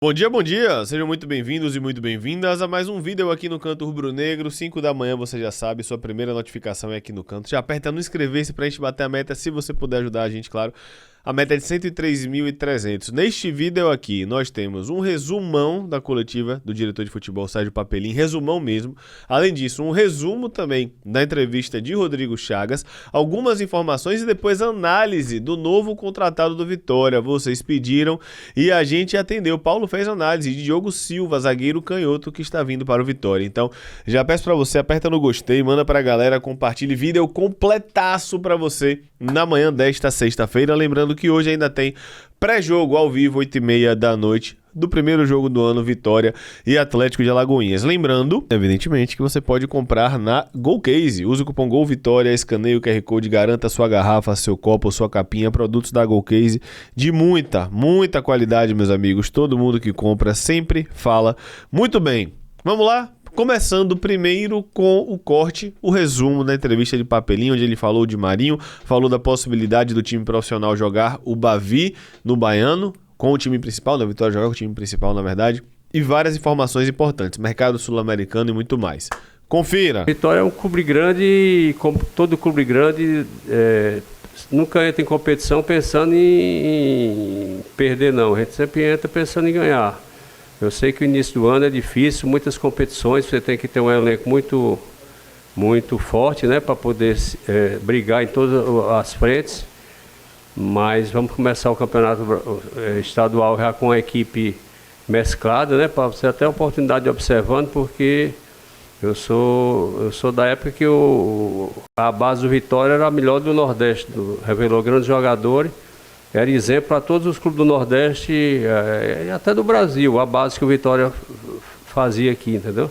Bom dia! Sejam muito bem-vindos e muito bem-vindas a mais um vídeo aqui no Canto Rubro-Negro. 5 da manhã, você já sabe, sua primeira notificação é aqui no canto. Já aperta no inscrever-se pra gente bater a meta, se você puder ajudar a gente, claro. A meta é de 103.300. Neste vídeo aqui, nós temos um resumão da coletiva do diretor de futebol, Sérgio Papelim, resumão mesmo. Além disso, um resumo também da entrevista de Rodrigo Chagas, algumas informações e depois análise do novo contratado do Vitória. Vocês pediram e a gente atendeu. Paulo fez análise de Diogo Silva, zagueiro canhoto que está vindo para o Vitória. Então, já peço para você, aperta no gostei, manda para a galera, compartilhe vídeo completaço para você na manhã desta sexta-feira. Lembrando que hoje ainda tem pré-jogo ao vivo, 8h30 da noite, do primeiro jogo do ano, Vitória e Atlético de Alagoinhas. Lembrando, evidentemente, que você pode comprar na Golcase. Use o cupom GOLVITORIA, escaneie o QR Code, garanta sua garrafa, seu copo, sua capinha, produtos da Golcase de muita qualidade, meus amigos. Todo mundo que compra sempre fala muito bem. Vamos lá? Começando primeiro com o corte, o resumo da entrevista de Papelinho, onde ele falou de Marinho, falou da possibilidade do time profissional jogar o Bavi no Baiano, com o time principal, da Vitória jogar com o time principal, na verdade, e várias informações importantes, mercado sul-americano e muito mais. Confira! Vitória é um clube grande e, como todo clube grande, nunca entra em competição pensando em perder, não. A gente sempre entra pensando em ganhar. Eu sei que o início do ano é difícil, muitas competições, você tem que ter um elenco muito forte, né, para poder brigar em todas as frentes. Mas vamos começar o campeonato estadual já com a equipe mesclada, né, para você ter a oportunidade de observando, porque eu sou da época que a base do Vitória era a melhor do Nordeste, revelou grandes jogadores. Era exemplo para todos os clubes do Nordeste e até do Brasil, a base que o Vitória fazia aqui, entendeu?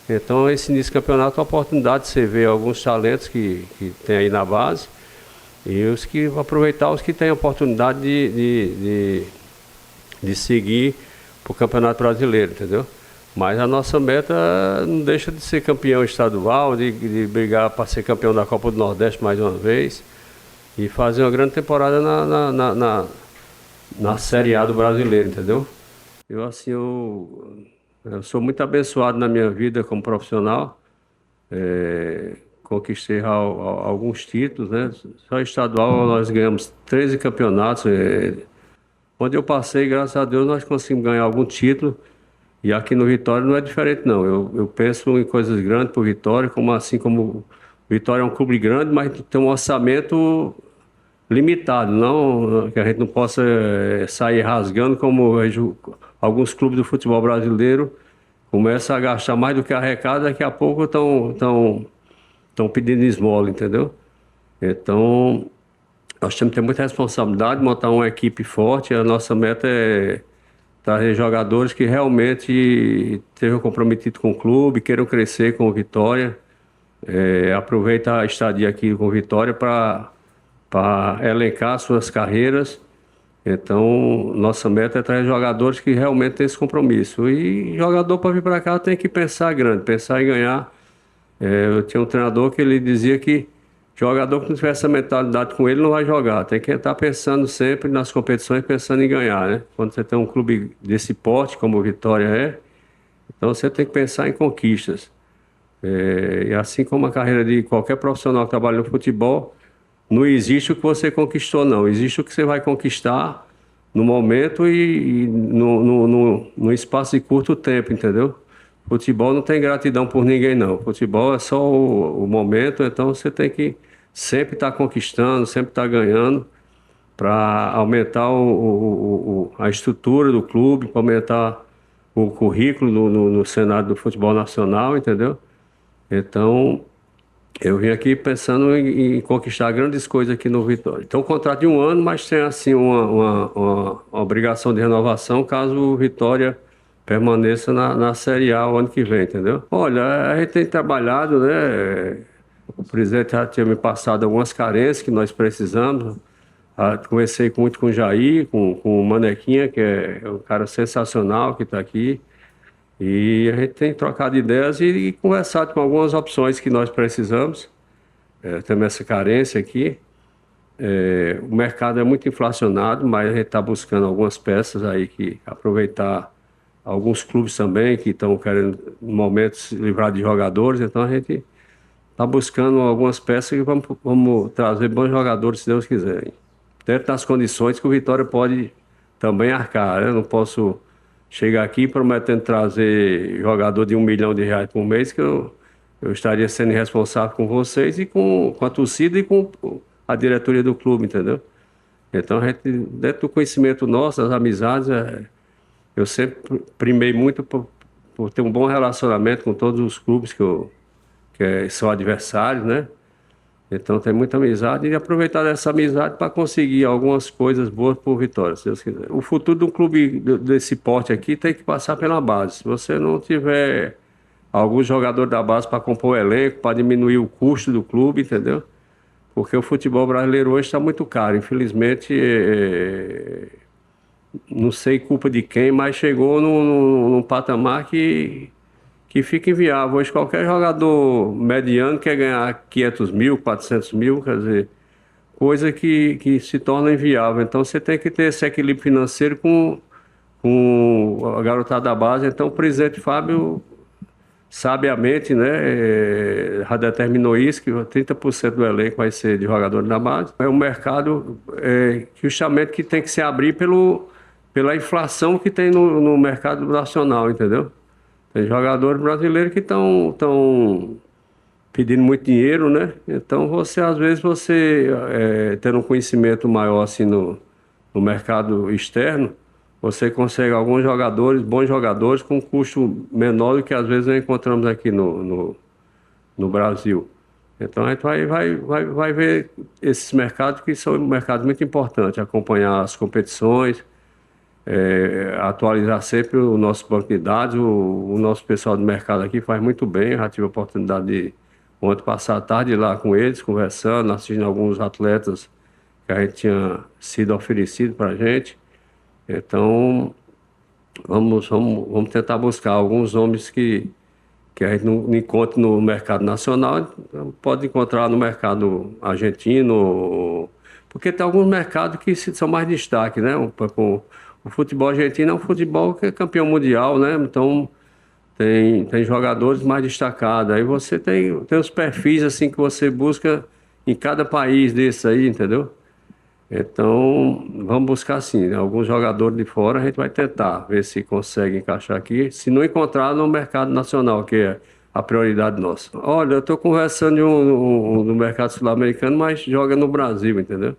Então, esse início do campeonato é uma oportunidade de você ver alguns talentos que tem aí na base e aproveitar os que têm a oportunidade de seguir para o Campeonato Brasileiro, entendeu? Mas a nossa meta não deixa de ser campeão estadual, de brigar para ser campeão da Copa do Nordeste mais uma vez. E fazer uma grande temporada na Série A do Brasileiro, entendeu? Eu sou muito abençoado na minha vida como profissional. Conquistei alguns títulos, né? Só estadual nós ganhamos 13 campeonatos. Onde eu passei, graças a Deus, nós conseguimos ganhar algum título. E aqui no Vitória não é diferente, não. Eu penso em coisas grandes para o Vitória, assim como o Vitória é um clube grande, mas tem um orçamento limitado, não que a gente não possa sair rasgando como eu vejo alguns clubes do futebol brasileiro começam a gastar mais do que arrecada, daqui a pouco estão pedindo esmola, entendeu? Então, nós temos que ter muita responsabilidade, montar uma equipe forte. A nossa meta é trazer jogadores que realmente estejam comprometidos com o clube, queiram crescer com o Vitória. Aproveita a estadia aqui com o Vitória para elencar suas carreiras. Então, nossa meta é trazer jogadores que realmente têm esse compromisso. E jogador para vir para cá tem que pensar grande, pensar em ganhar. Eu tinha um treinador que ele dizia que jogador que não tiver essa mentalidade com ele não vai jogar. Tem que estar pensando sempre nas competições, pensando em ganhar, né? Quando você tem um clube desse porte, como o Vitória é, então você tem que pensar em conquistas. E assim como a carreira de qualquer profissional que trabalha no futebol, não existe o que você conquistou, não. Existe o que você vai conquistar no momento e no espaço de curto tempo, entendeu? Futebol não tem gratidão por ninguém, não. Futebol é só o momento, então você tem que sempre estar conquistando, sempre estar ganhando para aumentar a estrutura do clube, para aumentar o currículo no cenário do futebol nacional, entendeu? Então, eu vim aqui pensando em conquistar grandes coisas aqui no Vitória. Então, um contrato de 1 ano, mas tem assim uma obrigação de renovação caso o Vitória permaneça na Série A o ano que vem, entendeu? Olha, a gente tem trabalhado, né? O presidente já tinha me passado algumas carências que nós precisamos. Conversei muito com o Jair, com o Manequinha, que é um cara sensacional que está aqui. E a gente tem trocado ideias e conversado com algumas opções que nós precisamos. Temos essa carência aqui. O mercado é muito inflacionado, mas a gente está buscando algumas peças aí que aproveitar alguns clubes também que estão querendo, no momento, se livrar de jogadores, então a gente está buscando algumas peças que vamos trazer bons jogadores, se Deus quiser. Dentro das condições que o Vitória pode também arcar, né? Eu não posso chegar aqui prometendo trazer jogador de R$ 1 milhão por mês, que eu estaria sendo irresponsável com vocês e com a torcida e com a diretoria do clube, entendeu? Então, a gente, dentro do conhecimento nosso, das amizades, eu sempre primei muito por ter um bom relacionamento com todos os clubes que são adversários, né? Então tem muita amizade e aproveitar dessa amizade para conseguir algumas coisas boas por Vitória, se Deus quiser. O futuro de um clube desse porte aqui tem que passar pela base. Se você não tiver algum jogador da base para compor o elenco, para diminuir o custo do clube, entendeu? Porque o futebol brasileiro hoje está muito caro. Infelizmente, não sei culpa de quem, mas chegou num patamar que fica inviável. Hoje qualquer jogador mediano quer ganhar 500 mil, 400 mil, quer dizer, coisa que se torna inviável. Então você tem que ter esse equilíbrio financeiro com a garotada da base. Então o presidente Fábio, sabiamente, né, já determinou isso, que 30% do elenco vai ser de jogadores da base. É um mercado justamente que tem que se abrir pela inflação que tem no mercado nacional, entendeu? Tem jogadores brasileiros que estão pedindo muito dinheiro, né? Então às vezes tendo um conhecimento maior assim no mercado externo, você consegue alguns jogadores, bons jogadores, com custo menor do que às vezes nós encontramos aqui no Brasil. Então a gente vai ver esses mercados que são mercados muito importantes, acompanhar as competições, atualizar sempre o nosso banco de dados. O nosso pessoal do mercado aqui faz muito bem. Eu já tive a oportunidade de ontem passar a tarde lá com eles, conversando, assistindo alguns atletas que a gente tinha sido oferecido para a gente. Então vamos tentar buscar alguns nomes que a gente não encontra no mercado nacional, pode encontrar no mercado argentino, porque tem alguns mercados que são mais destaque, né? O futebol argentino é um futebol que é campeão mundial, né? Então tem jogadores mais destacados. Aí você tem os perfis assim que você busca em cada país desse aí, entendeu? Então vamos buscar assim, né? Alguns jogadores de fora a gente vai tentar ver se consegue encaixar aqui. Se não encontrar no mercado nacional, que é a prioridade nossa. Olha, eu estou conversando no mercado sul-americano, mas joga no Brasil, entendeu?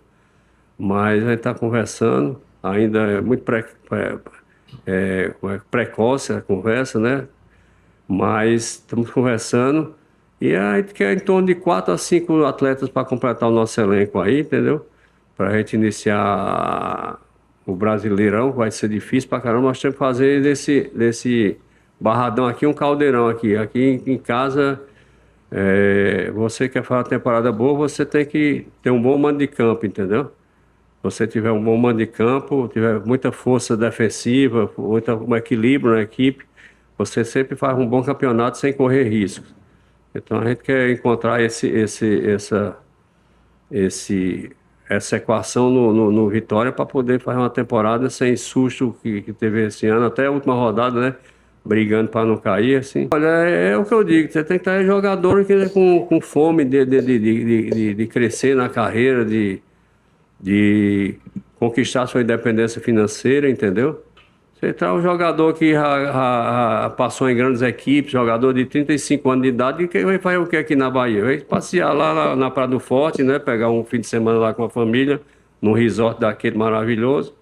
Mas a gente está conversando. Ainda é muito precoce a conversa, né? Mas estamos conversando e a gente quer em torno de 4 a 5 atletas para completar o nosso elenco aí, entendeu? Para a gente iniciar o Brasileirão, vai ser difícil para caramba. Nós temos que fazer desse barradão aqui um caldeirão aqui. Aqui em casa, você quer fazer uma temporada boa, você tem que ter um bom mando de campo, entendeu? Você tiver um bom mando de campo, tiver muita força defensiva, um equilíbrio na equipe, você sempre faz um bom campeonato sem correr riscos. Então a gente quer encontrar essa equação no Vitória para poder fazer uma temporada sem susto que teve esse ano, até a última rodada, né? Brigando para não cair, assim. Olha, é o que eu digo, você tem que ter jogador com fome de crescer na carreira, de conquistar sua independência financeira, entendeu? Você traz um jogador que já passou em grandes equipes, jogador de 35 anos de idade, que vai fazer o que aqui na Bahia? Vai passear lá na Praia do Forte, né? Pegar um fim de semana lá com a família, num resort daquele maravilhoso.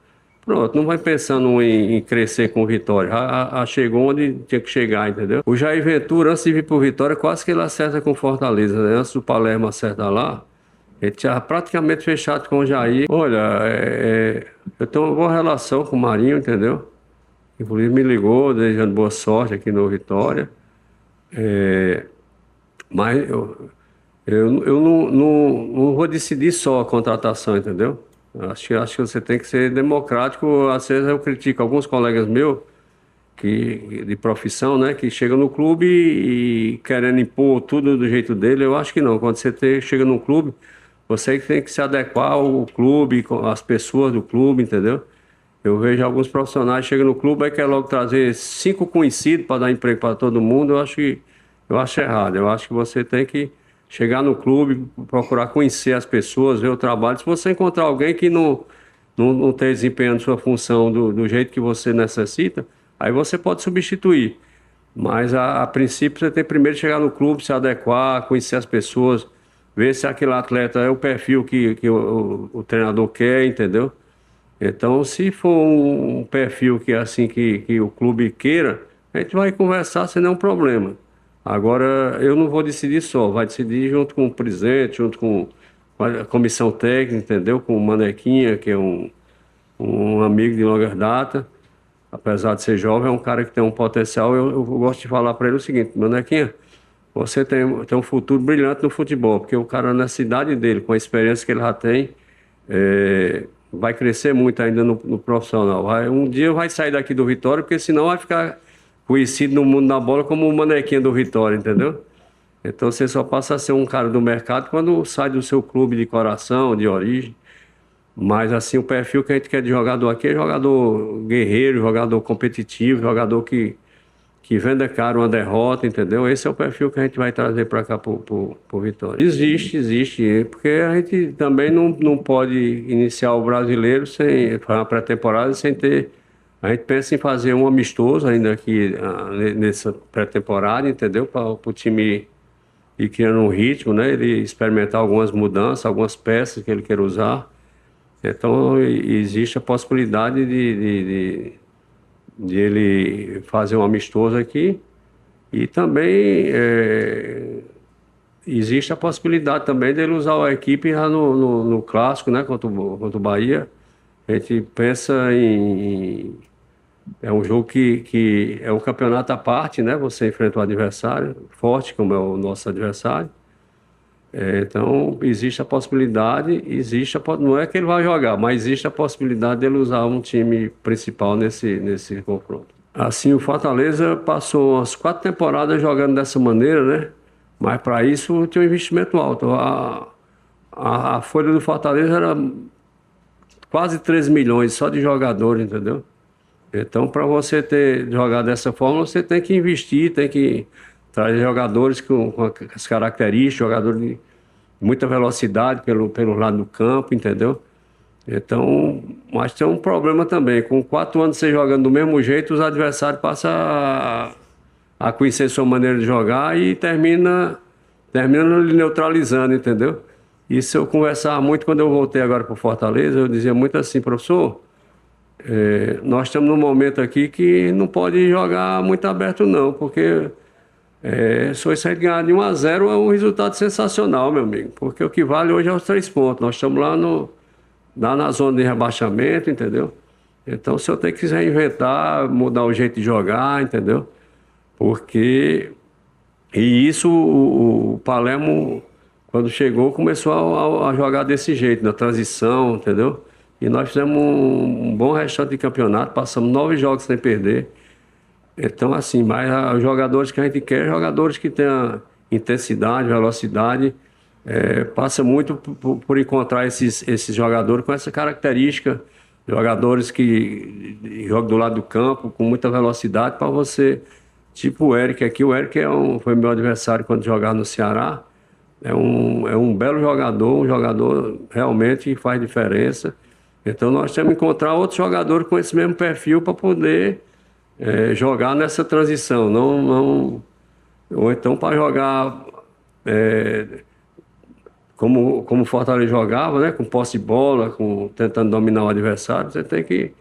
Pronto, não vai pensando em crescer com o Vitória. Já chegou onde tinha que chegar, entendeu? O Jair Ventura, antes de vir pro Vitória, quase que ele acerta com Fortaleza, né? Antes do Palermo acertar lá, ele tinha praticamente fechado com o Jair. Olha, eu tenho uma boa relação com o Marinho, entendeu? Inclusive me ligou, desejando boa sorte aqui no Vitória. Mas eu não vou decidir só a contratação, entendeu? Acho que você tem que ser democrático. Às vezes eu critico alguns colegas meus de profissão, né, que chegam no clube e querendo impor tudo do jeito dele. Eu acho que não. Quando você chega num clube, você tem que se adequar ao clube, às pessoas do clube, entendeu? Eu vejo alguns profissionais chegam no clube e quer logo trazer 5 conhecidos para dar emprego para todo mundo. Eu acho errado. Eu acho que você tem que chegar no clube, procurar conhecer as pessoas, ver o trabalho. Se você encontrar alguém que não esteja desempenhando sua função do jeito que você necessita, aí você pode substituir. Mas a princípio você tem primeiro que chegar no clube, se adequar, conhecer as pessoas, ver se aquele atleta é o perfil que o treinador quer, entendeu? Então, se for um perfil que é assim que o clube queira, a gente vai conversar sem nenhum problema. Agora, eu não vou decidir só, vai decidir junto com o presidente, junto com a comissão técnica, entendeu? Com o Manequinha, que é um amigo de longa data. Apesar de ser jovem, é um cara que tem um potencial. Eu gosto de falar para ele o seguinte: Manequinha, você tem um futuro brilhante no futebol, porque o cara na cidade dele, com a experiência que ele já tem, vai crescer muito ainda no profissional. Um dia vai sair daqui do Vitória, porque senão vai ficar conhecido no mundo da bola como o Manequinha do Vitória, entendeu? Então você só passa a ser um cara do mercado quando sai do seu clube de coração, de origem. Mas assim, o perfil que a gente quer de jogador aqui é jogador guerreiro, jogador competitivo, jogador que venda caro uma derrota, entendeu? Esse é o perfil que a gente vai trazer para cá pro Vitória. Existe, porque a gente também não pode iniciar o brasileiro sem uma pré-temporada sem ter. A gente pensa em fazer um amistoso ainda aqui nessa pré-temporada, entendeu? Para o time ir criando um ritmo, né? Ele experimentar algumas mudanças, algumas peças que ele quer usar. Então, existe a possibilidade de ele fazer um amistoso aqui e também existe a possibilidade também dele usar a equipe já no clássico, né, contra o Bahia. A gente pensa é um jogo que é um campeonato à parte, né? Você enfrenta um adversário forte, como é o nosso adversário. Então, existe a possibilidade, não é que ele vai jogar, mas existe a possibilidade dele usar um time principal nesse confronto. Assim, o Fortaleza passou umas 4 temporadas jogando dessa maneira, né? Mas para isso tinha um investimento alto. A folha do Fortaleza era quase 13 milhões só de jogadores, entendeu? Então, para você jogar dessa forma, você tem que investir, tem que trazer jogadores com as características, jogadores de muita velocidade pelo lado do campo, entendeu? Então, mas tem um problema também. Com 4 anos você jogando do mesmo jeito, os adversários passam a conhecer sua maneira de jogar e termina lhe neutralizando, entendeu? Isso eu conversava muito quando eu voltei agora para o Fortaleza, eu dizia muito assim: professor, nós estamos num momento aqui que não pode jogar muito aberto não, porque se você ganhar de 1-0 é um resultado sensacional, meu amigo, porque o que vale hoje é os 3 pontos. Nós estamos lá na zona de rebaixamento, entendeu? Então, se eu tenho que reinventar, mudar o jeito de jogar, entendeu? Porque... E isso, o Palermo, quando chegou, começou a jogar desse jeito, na transição, entendeu? E nós fizemos um bom restante de campeonato, passamos 9 jogos sem perder. Então, assim, mas os jogadores que a gente quer, jogadores que tenham intensidade, velocidade, passa muito por encontrar esses jogadores com essa característica, jogadores que jogam do lado do campo, com muita velocidade, para você, tipo o Eric aqui. O Eric foi meu adversário quando jogava no Ceará, é um belo jogador, um jogador realmente que faz diferença. Então, nós temos que encontrar outros jogadores com esse mesmo perfil para poder... jogar nessa transição, ou então para jogar como o Fortaleza jogava, né, com posse de bola, tentando dominar o adversário. Você tem que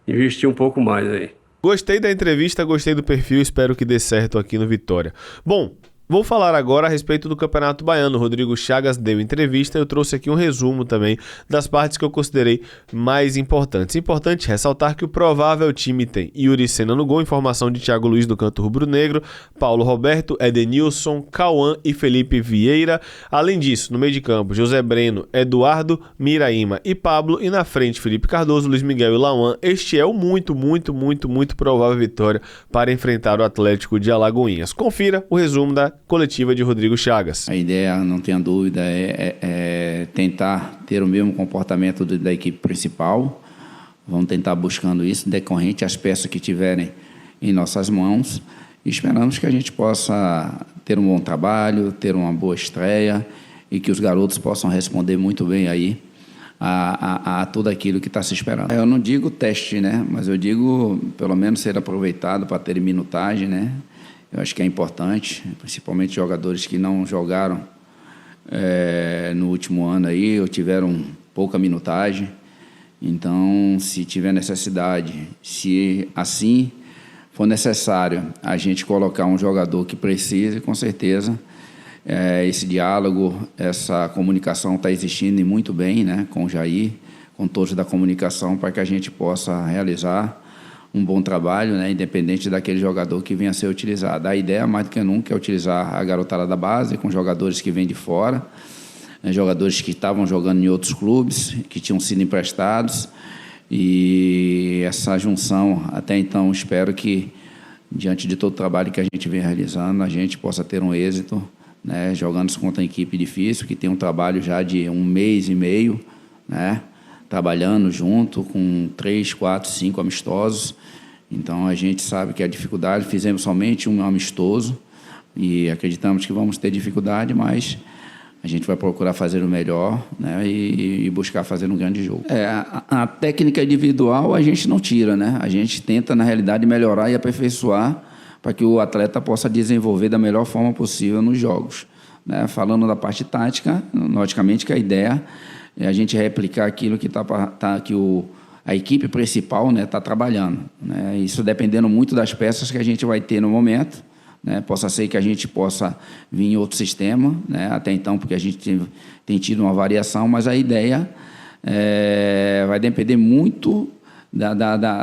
investir um pouco mais aí. Gostei da entrevista, gostei do perfil, espero que dê certo aqui no Vitória. Bom, vou falar agora a respeito do Campeonato Baiano. O Rodrigo Chagas deu entrevista, eu trouxe aqui um resumo também das partes que eu considerei mais importantes. Importante ressaltar que o provável time tem Yuri Sena no gol, informação de Thiago Luiz do canto rubro-negro, Paulo Roberto, Edenilson, Cauã e Felipe Vieira. Além disso, no meio de campo, José Breno, Eduardo, Miraíma e Pablo, e na frente Felipe Cardoso, Luiz Miguel e Lauan. Este é o muito provável vitória para enfrentar o Atlético de Alagoinhas. Confira o resumo da coletiva de Rodrigo Chagas. A ideia, não tenha dúvida, é tentar ter o mesmo comportamento da equipe principal, Vamos tentar buscando isso, decorrente às peças que tiverem em nossas mãos. E esperamos que a gente possa ter um bom trabalho, ter uma boa estreia e que os garotos possam responder muito bem aí a tudo aquilo que está se esperando. Eu não digo teste, né? Mas eu digo pelo menos ser aproveitado para ter minutagem, né? Eu acho que é importante, principalmente jogadores que não jogaram no último ano aí, ou tiveram pouca minutagem. Então, se tiver necessidade, se assim for necessário a gente colocar um jogador que precise, com certeza, esse diálogo, essa comunicação está existindo e muito bem, né, com o Jair, com todos da comunicação, para que a gente possa realizar um bom trabalho, né, independente daquele jogador que venha a ser utilizado. A ideia, mais do que nunca, é utilizar a garotada da base com jogadores que vêm de fora, jogadores que estavam jogando em outros clubes, que tinham sido emprestados, e essa junção, até então, espero que, diante de todo o trabalho que a gente vem realizando, a gente possa ter um êxito, né, jogando contra uma equipe difícil, que tem um trabalho já de 1 mês e meio, né, trabalhando junto com 3, 4, 5 amistosos. Então, a gente sabe que a dificuldade, fizemos somente um amistoso, e acreditamos que vamos ter dificuldade, mas a gente vai procurar fazer o melhor, né, e buscar fazer um grande jogo. A técnica individual a gente não tira, né? A gente tenta, na realidade, melhorar e aperfeiçoar para que o atleta possa desenvolver da melhor forma possível nos jogos, né? Falando da parte tática, logicamente que a ideia é a gente replicar aquilo que a equipe principal, né, está trabalhando, né? Isso dependendo muito das peças que a gente vai ter no momento, né? Possa ser que a gente possa vir em outro sistema, né? Até então, porque a gente tem tido uma variação, mas a ideia vai depender muito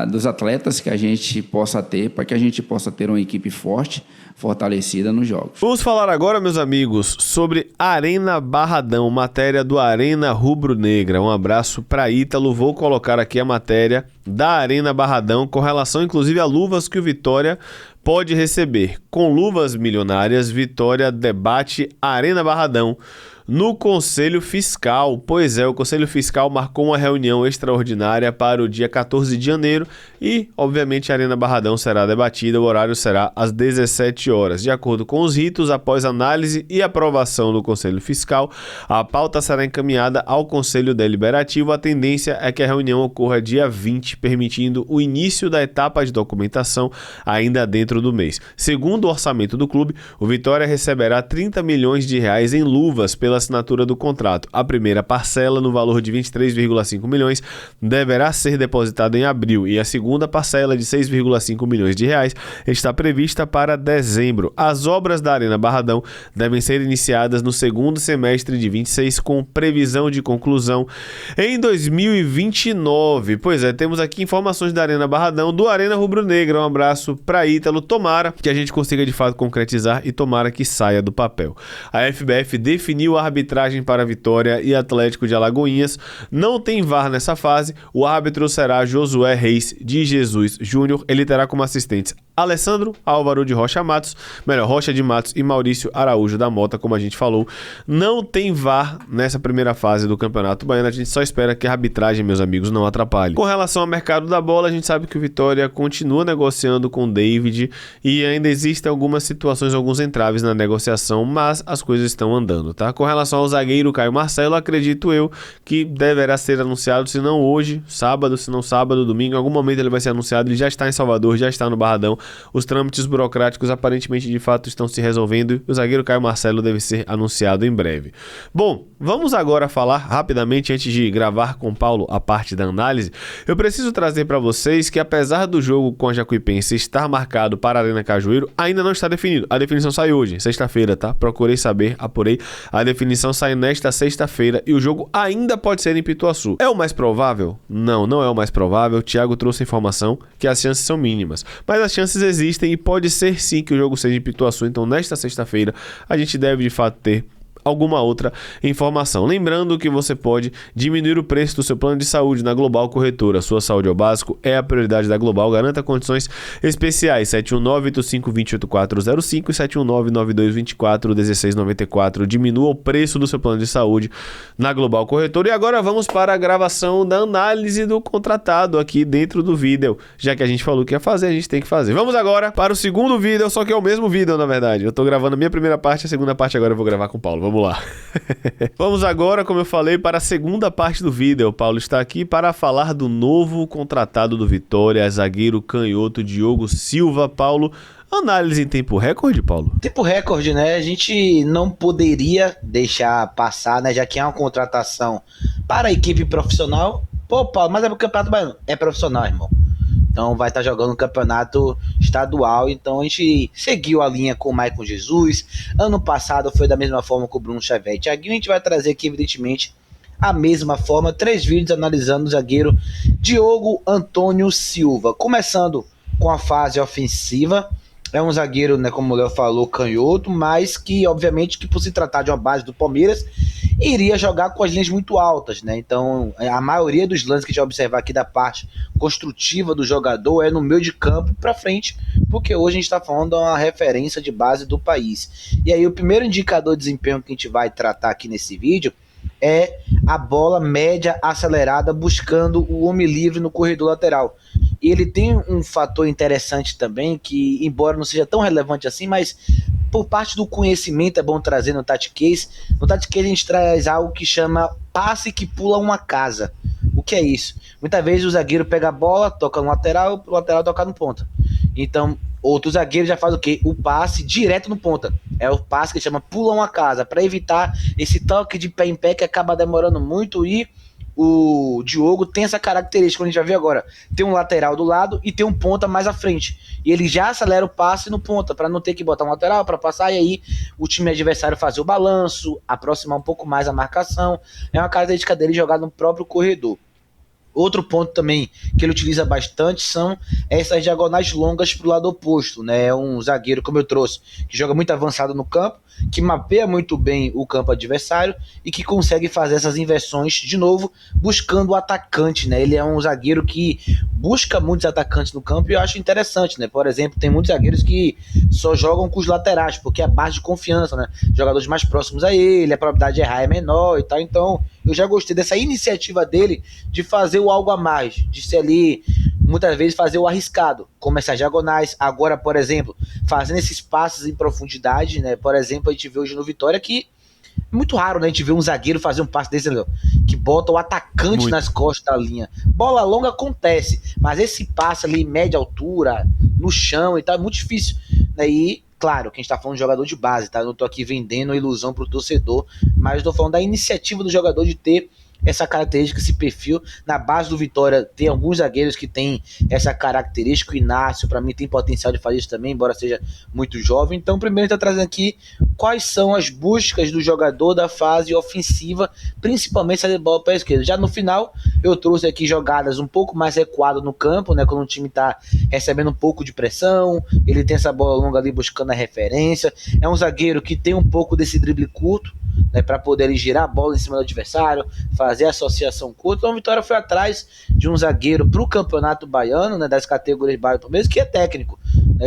dos atletas que a gente possa ter, para que a gente possa ter uma equipe forte, fortalecida nos jogos. Vamos falar agora, meus amigos, sobre Arena Barradão, matéria do Arena Rubro-Negra. Um abraço para Ítalo. Vou colocar aqui a matéria da Arena Barradão, com relação inclusive a luvas que o Vitória pode receber. Com luvas milionárias, Vitória debate Arena Barradão no Conselho Fiscal. Pois é, o Conselho Fiscal marcou uma reunião extraordinária para o dia 14 de janeiro e, obviamente, a Arena Barradão será debatida. O horário será às 17 horas. De acordo com os ritos, após análise e aprovação do Conselho Fiscal, a pauta será encaminhada ao Conselho Deliberativo. A tendência é que a reunião ocorra dia 20, permitindo o início da etapa de documentação ainda dentro do mês. Segundo o orçamento do clube, o Vitória receberá 30 milhões de reais em luvas pela assinatura do contrato. A primeira parcela, no valor de 23,5 milhões, deverá ser depositada em abril e a segunda parcela, de 6,5 milhões de reais, está prevista para dezembro. As obras da Arena Barradão devem ser iniciadas no segundo semestre de 26, com previsão de conclusão em 2029. Pois é, temos aqui informações da Arena Barradão, do Arena Rubro-Negra. Um abraço para Ítalo. Tomara que a gente consiga de fato concretizar e tomara que saia do papel. A FBF definiu a arbitragem para Vitória e Atlético de Alagoinhas. Não tem VAR nessa fase. O árbitro será Josué Reis de Jesus Júnior. Ele terá como assistentes Alessandro Álvaro de Rocha de Matos e Maurício Araújo da Mota, como a gente falou. Não tem VAR nessa primeira fase do Campeonato Baiano. A gente só espera que a arbitragem, meus amigos, não atrapalhe. Com relação ao mercado da bola, a gente sabe que o Vitória continua negociando com o David e ainda existem algumas situações, alguns entraves na negociação, mas as coisas estão andando, tá? Com relação ao zagueiro Caio Marcelo, acredito eu que deverá ser anunciado, se não hoje, sábado, se não sábado, domingo, em algum momento ele vai ser anunciado. Ele já está em Salvador, já está no Barradão. Os trâmites burocráticos aparentemente de fato estão se resolvendo e o zagueiro Caio Marcelo deve ser anunciado em breve. Bom, vamos agora falar rapidamente, antes de gravar com o Paulo a parte da análise. Eu preciso trazer para vocês que, apesar do jogo com a Jacuipense estar marcado para a Arena Cajueiro, ainda não está definido. A definição sai hoje, sexta-feira, tá? Procurei saber, apurei. A definição sai nesta sexta-feira e o jogo ainda pode ser em Pituaçu. É o mais provável? Não, não é o mais provável. O Thiago trouxe a informação que as chances são mínimas, mas as chances existem e pode ser sim que o jogo seja em Pituaçu. Então, nesta sexta-feira, a gente deve de fato ter alguma outra informação. Lembrando que você pode diminuir o preço do seu plano de saúde na Global Corretora. Sua saúde ao básico é a prioridade da Global. Garanta condições especiais. 719-8520-8405 e 719-9224-1694. Diminua o preço do seu plano de saúde na Global Corretora. E agora vamos para a gravação da análise do contratado aqui dentro do vídeo. Já que a gente falou que ia fazer, a gente tem que fazer. Vamos agora para o segundo vídeo, só que é o mesmo vídeo, na verdade. Eu tô gravando a minha primeira parte, a segunda parte agora eu vou gravar com o Paulo. Vamos lá. Vamos agora, como eu falei, para a segunda parte do vídeo. O Paulo está aqui para falar do novo contratado do Vitória, zagueiro canhoto Diogo Silva. Paulo, análise em tempo recorde, Paulo? Tempo recorde, né? A gente não poderia deixar passar, né? Já que é uma contratação para a equipe profissional. Pô, Paulo, mas é pro Campeonato Baiano. É profissional, irmão. Então vai estar jogando no campeonato estadual. Então a gente seguiu a linha com o Maicon Jesus. Ano passado foi da mesma forma com o Bruno Xavier e Thiaguinho. A gente vai trazer aqui, evidentemente, a mesma forma. 3 vídeos analisando o zagueiro Diogo Antônio Silva. Começando com a fase ofensiva. É um zagueiro, né, como o Léo falou, canhoto, mas que, obviamente, que por se tratar de uma base do Palmeiras, iria jogar com as linhas muito altas, né? Então, a maioria dos lances que a gente vai observar aqui da parte construtiva do jogador é no meio de campo para frente, porque hoje a gente está falando de uma referência de base do país. E aí, o primeiro indicador de desempenho que a gente vai tratar aqui nesse vídeo é a bola média acelerada buscando o homem livre no corredor lateral. E ele tem um fator interessante também, que embora não seja tão relevante assim, mas por parte do conhecimento é bom trazer no TactiCase. No TactiCase a gente traz algo que chama passe que pula uma casa. O que é isso? Muitas vezes o zagueiro pega a bola, toca no lateral, o lateral toca no ponta. Então, outro zagueiro já faz o quê? O passe direto no ponta. É o passe que chama pula uma casa, para evitar esse toque de pé em pé que acaba demorando muito. E o Diogo tem essa característica, a gente já viu agora. Tem um lateral do lado e tem um ponta mais à frente. E ele já acelera o passe no ponta, para não ter que botar um lateral para passar, e aí o time adversário fazer o balanço, aproximar um pouco mais a marcação. É uma característica dele jogar no próprio corredor. Outro ponto também que ele utiliza bastante são essas diagonais longas para o lado oposto, né? É um zagueiro, como eu trouxe, que joga muito avançado no campo, que mapeia muito bem o campo adversário e que consegue fazer essas inversões de novo, buscando o atacante, né? Ele é um zagueiro que busca muitos atacantes no campo e eu acho interessante, né? Por exemplo, tem muitos zagueiros que só jogam com os laterais, porque é base de confiança, né? Jogadores mais próximos a ele, a probabilidade de errar é menor e tal. Então, eu já gostei dessa iniciativa dele de fazer o algo a mais, de ser ali, muitas vezes fazer o arriscado, como essas diagonais. Agora, por exemplo, fazendo esses passes em profundidade, né? Por exemplo, a gente vê hoje no Vitória que é muito raro, né? A gente vê um zagueiro fazer um passe desse, entendeu? Que bota o atacante muito nas costas da linha. Bola longa acontece, mas esse passe ali, média altura, no chão e tal, é muito difícil, né? E claro, que a gente tá falando de jogador de base, tá? Eu não tô aqui vendendo a ilusão pro torcedor, mas tô falando da iniciativa do jogador de ter essa característica, esse perfil. Na base do Vitória tem alguns zagueiros que tem essa característica. O Inácio, para mim, tem potencial de fazer isso também, embora seja muito jovem. Então, primeiro a gente tá trazendo aqui quais são as buscas do jogador da fase ofensiva, principalmente sair de bola para a esquerda. Já no final, eu trouxe aqui jogadas um pouco mais recuadas no campo, né, quando o time tá recebendo um pouco de pressão, ele tem essa bola longa ali buscando a referência. É um zagueiro que tem um pouco desse drible curto, né, para poder girar a bola em cima do adversário, fazer a associação curta. Então a Vitória foi atrás de um zagueiro para o Campeonato Baiano, né, das categorias baiano Palmeiras, que é técnico.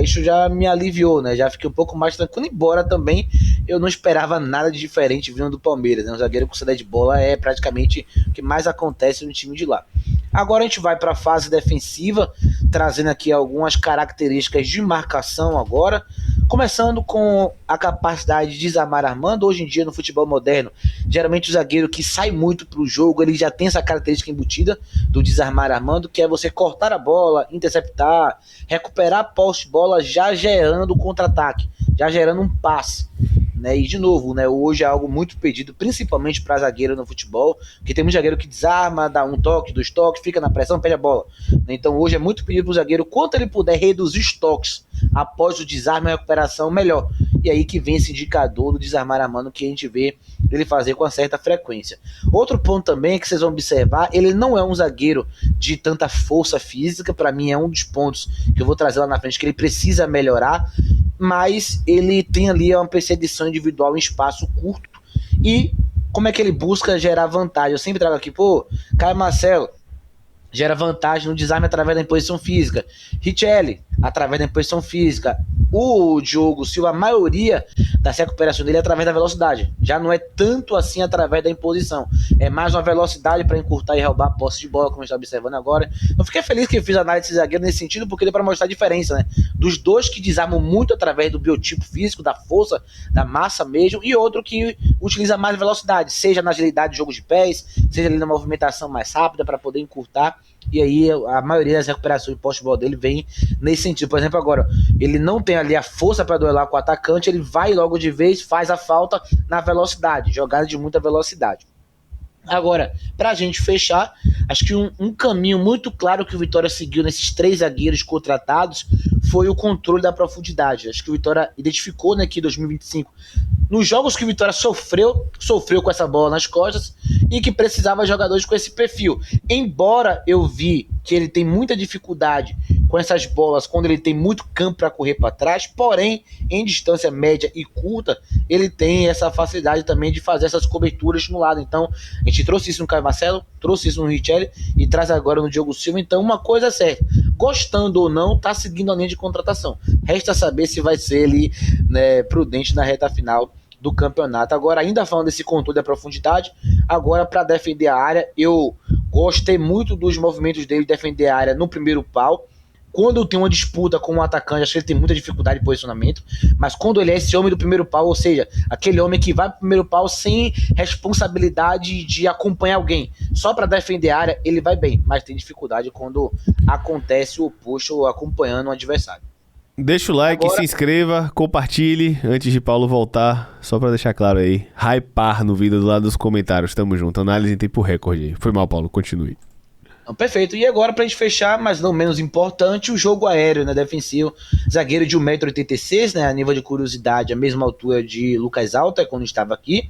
Isso já me aliviou, né, já fiquei um pouco mais tranquilo, embora também eu não esperava nada de diferente vindo do Palmeiras, né, um zagueiro com saída de bola é praticamente o que mais acontece no time de lá. Agora a gente vai para a fase defensiva, trazendo aqui algumas características de marcação agora, começando com a capacidade de desarmar armando. Hoje em dia no futebol moderno, geralmente o zagueiro que sai muito para o jogo, ele já tem essa característica embutida do desarmar armando, que é você cortar a bola, interceptar, recuperar a posse de bola já gerando contra-ataque, já gerando um passe. Né? E de novo, né, hoje é algo muito pedido, principalmente para zagueiro no futebol, porque tem muito zagueiro que desarma, dá um toque, 2 toques, fica na pressão, perde a bola. Então hoje é muito pedido para o zagueiro, quanto ele puder reduzir os toques após o desarme e a recuperação, melhor. E aí que vem esse indicador do desarmar a mano que a gente vê ele fazer com uma certa frequência. Outro ponto também que vocês vão observar, ele não é um zagueiro de tanta força física, para mim é um dos pontos que eu vou trazer lá na frente, que ele precisa melhorar, mas ele tem ali uma perseguição individual em espaço curto E como é que ele busca gerar vantagem? Eu sempre trago aqui, Caio Marcelo gera vantagem no desarme através da imposição física. Richelli, através da imposição física. O Diogo Silva, a maioria das recuperações dele é através da velocidade. Já não é tanto assim através da imposição. É mais uma velocidade para encurtar e roubar a posse de bola, como a gente está observando agora. Eu fiquei feliz que eu fiz análise desse zagueiro nesse sentido, porque deu para mostrar a diferença, né? Dos dois que desarmam muito através do biotipo físico, da força, da massa mesmo, e outro que utiliza mais velocidade, seja na agilidade de jogo de pés, seja ali na movimentação mais rápida para poder encurtar. E aí a maioria das recuperações de posse de bola dele vem nesse sentido. Por exemplo, agora, ele não tem ali a força para duelar com o atacante, ele vai logo de vez, faz a falta na velocidade, jogada de muita velocidade. Agora, pra gente fechar, acho que um caminho muito claro que o Vitória seguiu nesses 3 zagueiros contratados foi o controle da profundidade. Acho que o Vitória identificou, né, que em 2025, nos jogos que o Vitória sofreu com essa bola nas costas e que precisava de jogadores com esse perfil. Embora eu vi que ele tem muita dificuldade com essas bolas quando ele tem muito campo para correr para trás, porém, em distância média e curta, ele tem essa facilidade também de fazer essas coberturas no lado. Então, a gente trouxe isso no Caio Marcelo, trouxe isso no Richelli e traz agora no Diogo Silva. Então, uma coisa é certa, gostando ou não, tá seguindo a linha de contratação. Resta saber se vai ser ali, né, prudente na reta final do campeonato. Agora, ainda falando desse controle da profundidade, agora para defender a área, eu gostei muito dos movimentos dele defender a área no primeiro pau. Quando tem uma disputa com um atacante, acho que ele tem muita dificuldade de posicionamento, mas quando ele é esse homem do primeiro pau, ou seja, aquele homem que vai pro primeiro pau sem responsabilidade de acompanhar alguém, só para defender a área, ele vai bem, mas tem dificuldade quando acontece o oposto acompanhando um adversário. Deixa o like, agora, se inscreva, compartilhe antes de Paulo voltar, só pra deixar claro aí, hypar no vídeo do lado dos comentários, tamo junto, análise em tempo recorde. Foi mal, Paulo, continue. Perfeito, e agora pra gente fechar, mas não menos importante, o jogo aéreo, né, defensivo, zagueiro de 1,86 m, né, a nível de curiosidade, a mesma altura de Lucas Alta, quando estava aqui,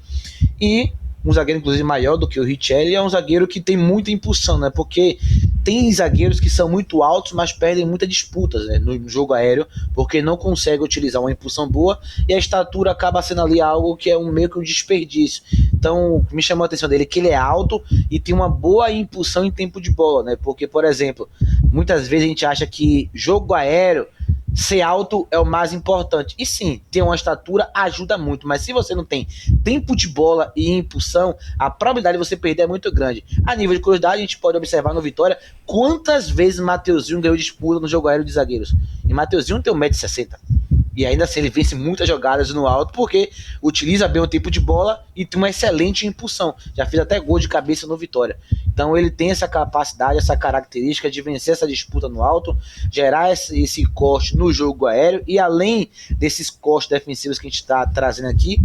e um zagueiro inclusive maior do que o Richelli, é um zagueiro que tem muita impulsão, né, porque tem zagueiros que são muito altos, mas perdem muitas disputas, né, no jogo aéreo, porque não conseguem utilizar uma impulsão boa, e a estatura acaba sendo ali algo que é meio que um desperdício. Então, me chamou a atenção dele que ele é alto e tem uma boa impulsão em tempo de bola, né, porque, por exemplo, muitas vezes a gente acha que jogo aéreo, ser alto é o mais importante. E sim, ter uma estatura ajuda muito, mas se você não tem tempo de bola e impulsão, a probabilidade de você perder é muito grande. A nível de curiosidade, a gente pode observar no Vitória quantas vezes Mateuzinho ganhou disputa no jogo aéreo de zagueiros. E Mateuzinho tem 1,60 m. E ainda assim ele vence muitas jogadas no alto porque utiliza bem o tempo de bola e tem uma excelente impulsão. Já fez até gol de cabeça no Vitória. Então ele tem essa capacidade, essa característica de vencer essa disputa no alto, gerar esse corte no jogo aéreo e além desses cortes defensivos que a gente está trazendo aqui,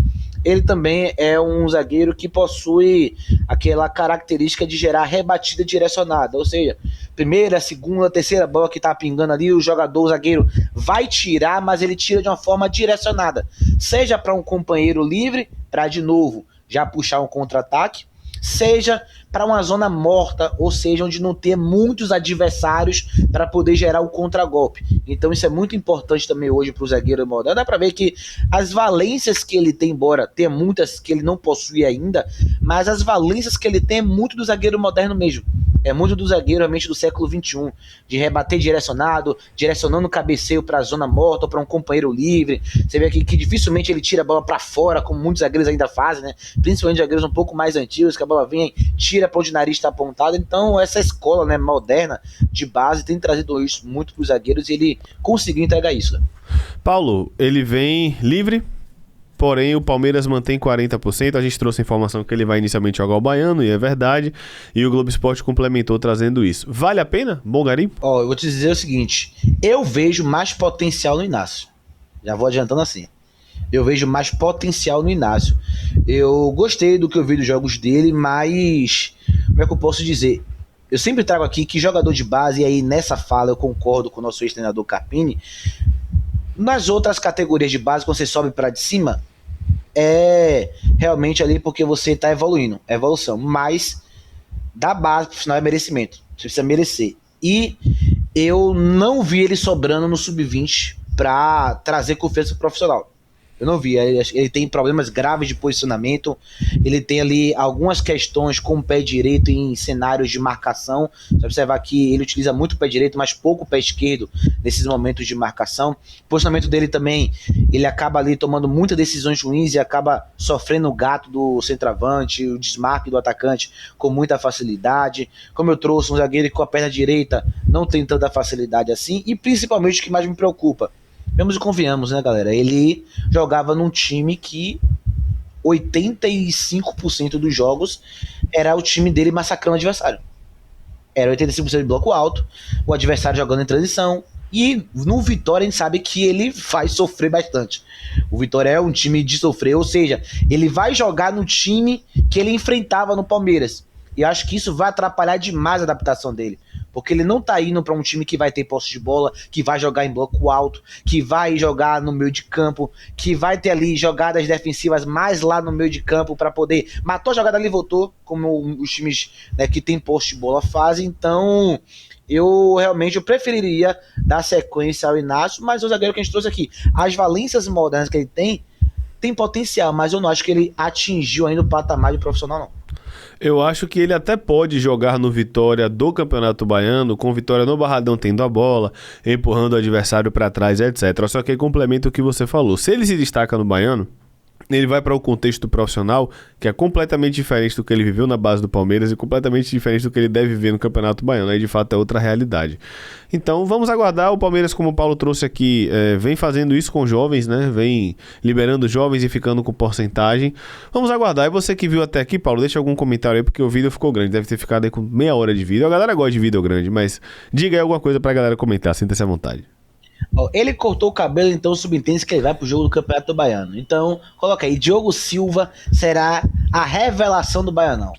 ele também é um zagueiro que possui aquela característica de gerar rebatida direcionada, ou seja, primeira, segunda, terceira bola que tá pingando ali, o zagueiro vai tirar, mas ele tira de uma forma direcionada, seja para um companheiro livre, para de novo já puxar um contra-ataque, seja para uma zona morta, ou seja, onde não ter muitos adversários para poder gerar o contragolpe. Então isso é muito importante também hoje para o zagueiro moderno. Dá para ver que as valências que ele tem, embora tenha muitas que ele não possui ainda, mas as valências que ele tem é muito do zagueiro moderno mesmo. É muito do zagueiro realmente do século XXI, de rebater direcionando o cabeceio para a zona morta ou para um companheiro livre. Você vê aqui que dificilmente ele tira a bola para fora, como muitos zagueiros ainda fazem, né? Principalmente zagueiros um pouco mais antigos, que a bola vem, tira para onde o nariz está apontado. Então essa escola, né, moderna de base tem trazido isso muito para os zagueiros e ele conseguiu entregar isso. Paulo, ele vem livre, porém o Palmeiras mantém 40%, a gente trouxe a informação que ele vai inicialmente jogar o Baiano, e é verdade, e o Globo Esporte complementou trazendo isso. Vale a pena? Bom garimpo? Ó, eu vou te dizer o seguinte, eu vejo mais potencial no Inácio, já vou adiantando assim, eu vejo mais potencial no Inácio, eu gostei do que eu vi dos jogos dele, mas, como é que eu posso dizer, eu sempre trago aqui que jogador de base, e aí nessa fala eu concordo com o nosso ex-treinador Carpini, nas outras categorias de base, quando você sobe para de cima, é realmente ali porque você está evoluindo, é evolução. Mas da base pro final é merecimento. Você precisa merecer. E eu não vi ele sobrando no sub-20 para trazer confiança pro profissional. Eu não vi. Ele tem problemas graves de posicionamento. Ele tem ali algumas questões com o pé direito em cenários de marcação. Você vai observar que ele utiliza muito o pé direito, mas pouco o pé esquerdo nesses momentos de marcação. O posicionamento dele também, ele acaba ali tomando muitas decisões ruins e acaba sofrendo o gato do centroavante, o desmarque do atacante com muita facilidade. Como eu trouxe um zagueiro que com a perna direita não tem tanta facilidade assim. E principalmente o que mais me preocupa, vamos e convenhamos, né, galera? Ele jogava num time que 85% dos jogos era o time dele massacrando o adversário. Era 85% de bloco alto, o adversário jogando em transição. E no Vitória a gente sabe que ele faz sofrer bastante. O Vitória é um time de sofrer, ou seja, ele vai jogar no time que ele enfrentava no Palmeiras. E eu acho que isso vai atrapalhar demais a adaptação dele. Porque ele não tá indo para um time que vai ter posse de bola, que vai jogar em bloco alto, que vai jogar no meio de campo, que vai ter ali jogadas defensivas mais lá no meio de campo para poder... Matou a jogada ali e voltou, como os times, né, que tem posse de bola fazem. Então, eu preferiria dar sequência ao Inácio, mas o zagueiro que a gente trouxe aqui, as valências modernas que ele tem potencial, mas eu não acho que ele atingiu ainda o patamar de profissional, não. Eu acho que ele até pode jogar no Vitória do Campeonato Baiano, com Vitória no Barradão tendo a bola, empurrando o adversário para trás, etc. Só que aí complementa o que você falou. Se ele se destaca no Baiano, ele vai para o contexto profissional, que é completamente diferente do que ele viveu na base do Palmeiras e completamente diferente do que ele deve viver no Campeonato Baiano. Aí, de fato, é outra realidade. Então, vamos aguardar. O Palmeiras, como o Paulo trouxe aqui, vem fazendo isso com jovens, né? Vem liberando jovens e ficando com porcentagem. Vamos aguardar. E você que viu até aqui, Paulo, deixa algum comentário aí, porque o vídeo ficou grande. Deve ter ficado aí com meia hora de vídeo. A galera gosta de vídeo grande, mas diga aí alguma coisa pra galera comentar. Sinta-se à vontade. Ele cortou o cabelo, então subentende que ele vai pro jogo do Campeonato Baiano. Então, coloca aí, Diogo Silva será a revelação do Baianão.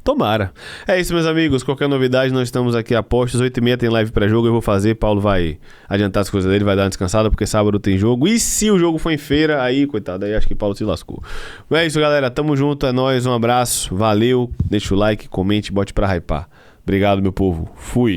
Tomara. É isso, meus amigos. Qualquer novidade, nós estamos aqui a postos. 8h30 tem live pré-jogo, eu vou fazer. Paulo vai adiantar as coisas dele, vai dar uma descansada, porque sábado tem jogo. E se o jogo for em feira, aí, coitado, aí acho que Paulo se lascou. É isso, galera. Tamo junto, é nóis. Um abraço. Valeu. Deixa o like, comente, bote pra hypar. Obrigado, meu povo. Fui.